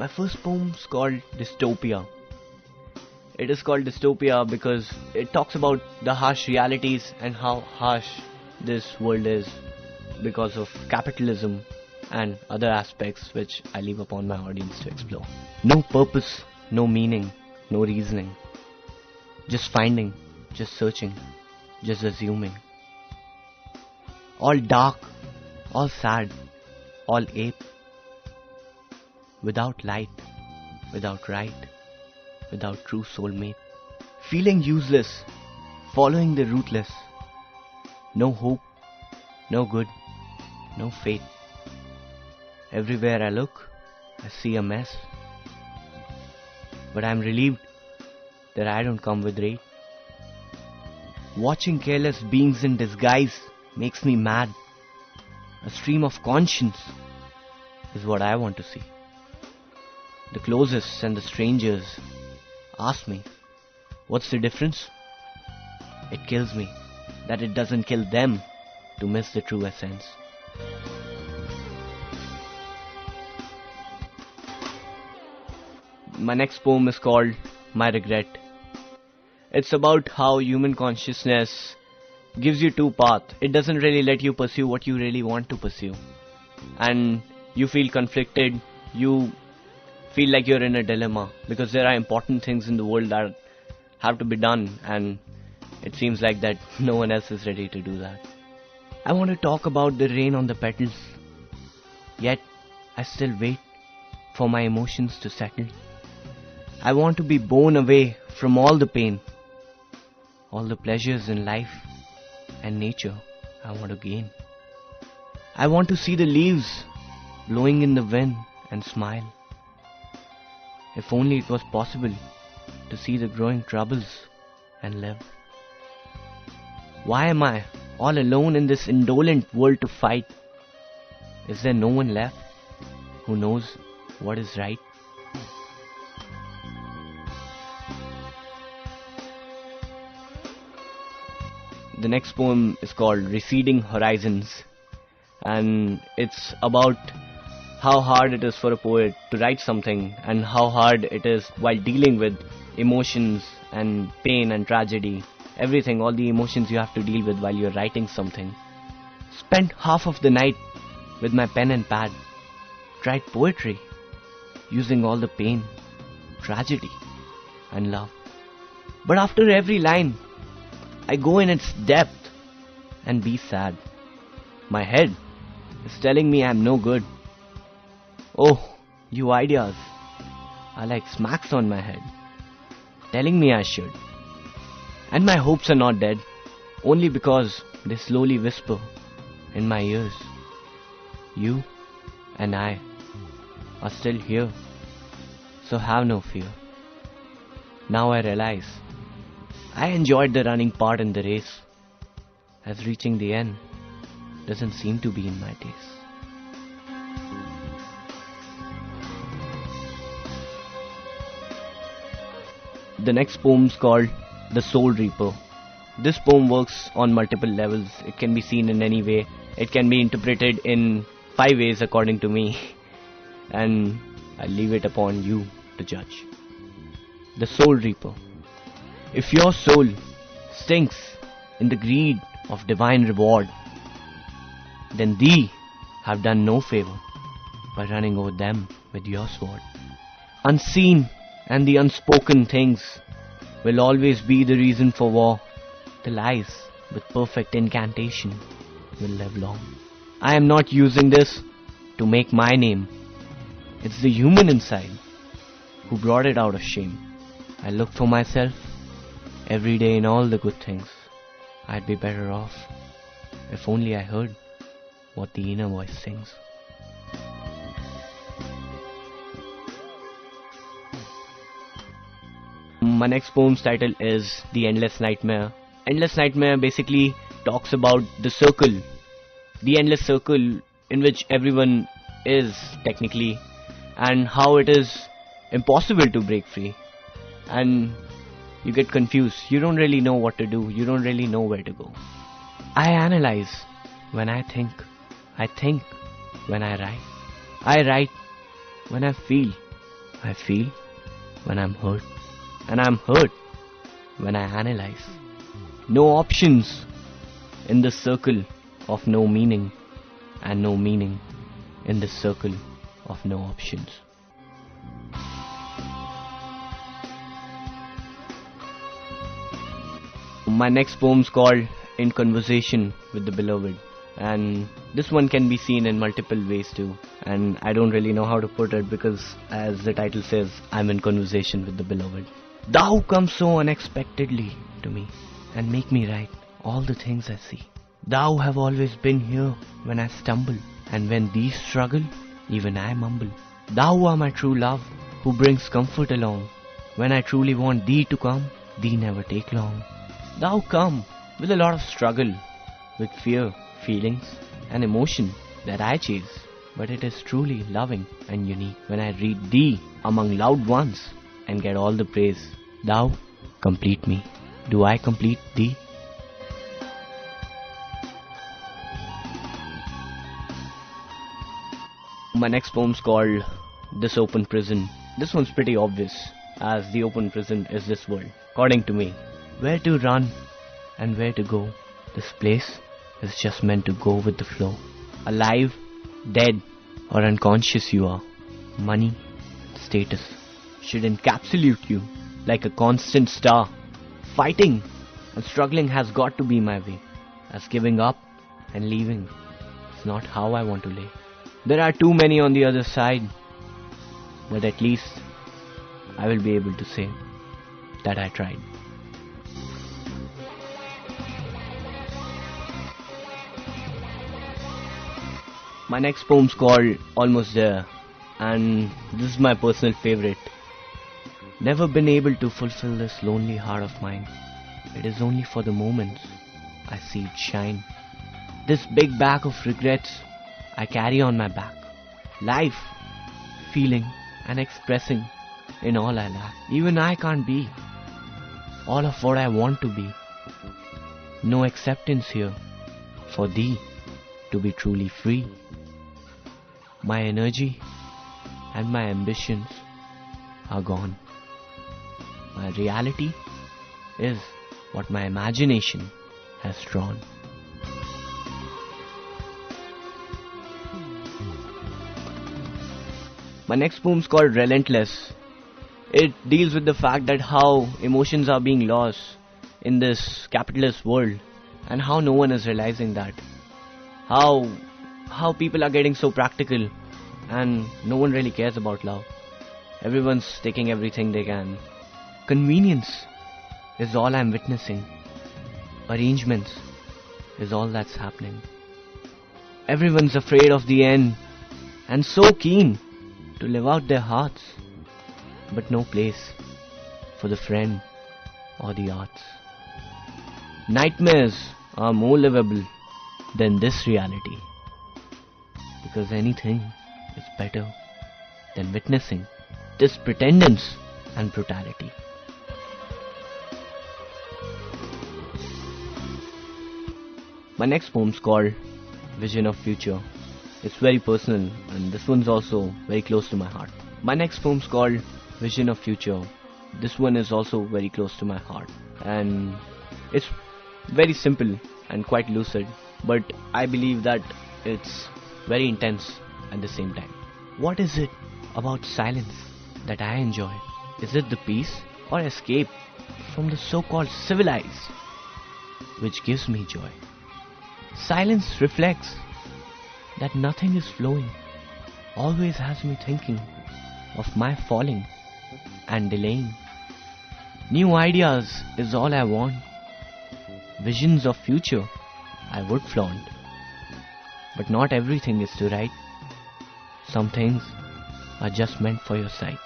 My first poem is called Dystopia. It is called Dystopia because it talks about the harsh realities and how harsh this world is because of capitalism and other aspects which I leave upon my audience to explore. No purpose, no meaning, no reasoning. Just finding, just searching, just assuming. All dark, all sad, all ape. Without light, without right, without true soulmate. Feeling useless, following the rootless. No hope, no good, no fate. Everywhere I look, I see a mess. But I'm relieved that I don't come with rage. Watching careless beings in disguise makes me mad. A stream of conscience is what I want to see. The closest and the strangers ask me, what's the difference? It kills me that it doesn't kill them to miss the true essence. My next poem is called My Regret. It's about how human consciousness gives you two paths. It doesn't really let you pursue what you really want to pursue. And you feel conflicted, you feel like you're in a dilemma because there are important things in the world that have to be done, and it seems like that no one else is ready to do that. I want to talk about the rain on the petals, yet I still wait for my emotions to settle. I want to be borne away from all the pain, all the pleasures in life and nature I want to gain. I want to see the leaves blowing in the wind and smile. If only it was possible to see the growing troubles and live. Why am I all alone in this indolent world to fight? Is there no one left who knows what is right? The next poem is called Receding Horizons, and it's about how hard it is for a poet to write something and how hard it is while dealing with emotions and pain and tragedy, everything, all the emotions you have to deal with while you're writing something. Spent half of the night with my pen and pad, tried poetry, using all the pain, tragedy and love. But after every line, I go in its depth and be sad. My head is telling me I'm no good. Oh, you ideas are like smacks on my head, telling me I should. And my hopes are not dead, only because they slowly whisper in my ears. You and I are still here, so have no fear. Now I realize I enjoyed the running part in the race, as reaching the end doesn't seem to be in my taste. The next poem is called The Soul Reaper. This poem works on multiple levels. It can be seen in any way. It can be interpreted in 5 ways according to me, and I'll leave it upon you to judge. The Soul Reaper. If your soul stinks in the greed of divine reward, then thee have done no favor by running over them with your sword. Unseen and the unspoken things will always be the reason for war. The lies with perfect incantation will live long. I am not using this to make my name. It's the human inside who brought it out of shame. I look for myself every day in all the good things. I'd be better off if only I heard what the inner voice sings. My next poem's title is The Endless Nightmare. Endless Nightmare basically talks about the circle, the endless circle in which everyone is technically, and how it is impossible to break free. And you get confused. You don't really know what to do. You don't really know where to go. I analyze when I think. I think when I write. I write when I feel. I feel when I'm hurt, and I'm hurt when I analyze. No options in the circle of no meaning, and no meaning in the circle of no options. My next poem's called In Conversation with the Beloved, and this one can be seen in multiple ways too, and I don't really know how to put it because, as the title says, I'm in conversation with the Beloved. Thou come so unexpectedly to me and make me right all the things I see. Thou have always been here when I stumble, and when these struggle, even I mumble. Thou are my true love, who brings comfort along. When I truly want thee to come, thee never take long. Thou come with a lot of struggle, with fear, feelings and emotion that I chase, but it is truly loving and unique when I read thee among loud ones and get all the praise. Thou complete me. Do I complete thee? My next poem's called This Open Prison. This one's pretty obvious, as the open prison is this world. According to me, where to run and where to go, this place is just meant to go with the flow. Alive, dead or unconscious you are, money, status should encapsulate you like a constant star. Fighting and struggling has got to be my way, as giving up and leaving is not how I want to lay. There are too many on the other side, but at least I will be able to say that I tried. My next poem's called Almost There, and this is my personal favorite. Never been able to fulfill this lonely heart of mine. It is only for the moments I see it shine. This big bag of regrets I carry on my back. Life, feeling and expressing in all I lack. Even I can't be all of what I want to be. No acceptance here for thee to be truly free. My energy and my ambitions are gone. My reality is what my imagination has drawn. My next poem's called Relentless. It deals with the fact that how emotions are being lost in this capitalist world, and how no one is realizing that. How people are getting so practical and no one really cares about love. Everyone's taking everything they can. Convenience is all I'm witnessing. Arrangements is all that's happening. Everyone's afraid of the end and so keen to live out their hearts, but no place for the friend or the arts. Nightmares are more livable than this reality, because anything is better than witnessing this pretendance and brutality. My next poem's called Vision of Future. It's very personal, and this one's also very close to my heart. My next poem's called Vision of Future. This one is also very close to my heart, and it's very simple and quite lucid, but I believe that it's very intense at the same time. What is it about silence that I enjoy? Is it the peace or escape from the so-called civilized which gives me joy? Silence reflects that nothing is flowing, always has me thinking of my falling and delaying. New ideas is all I want. Visions of future I would flaunt. But not everything is to write. Some things are just meant for your sight.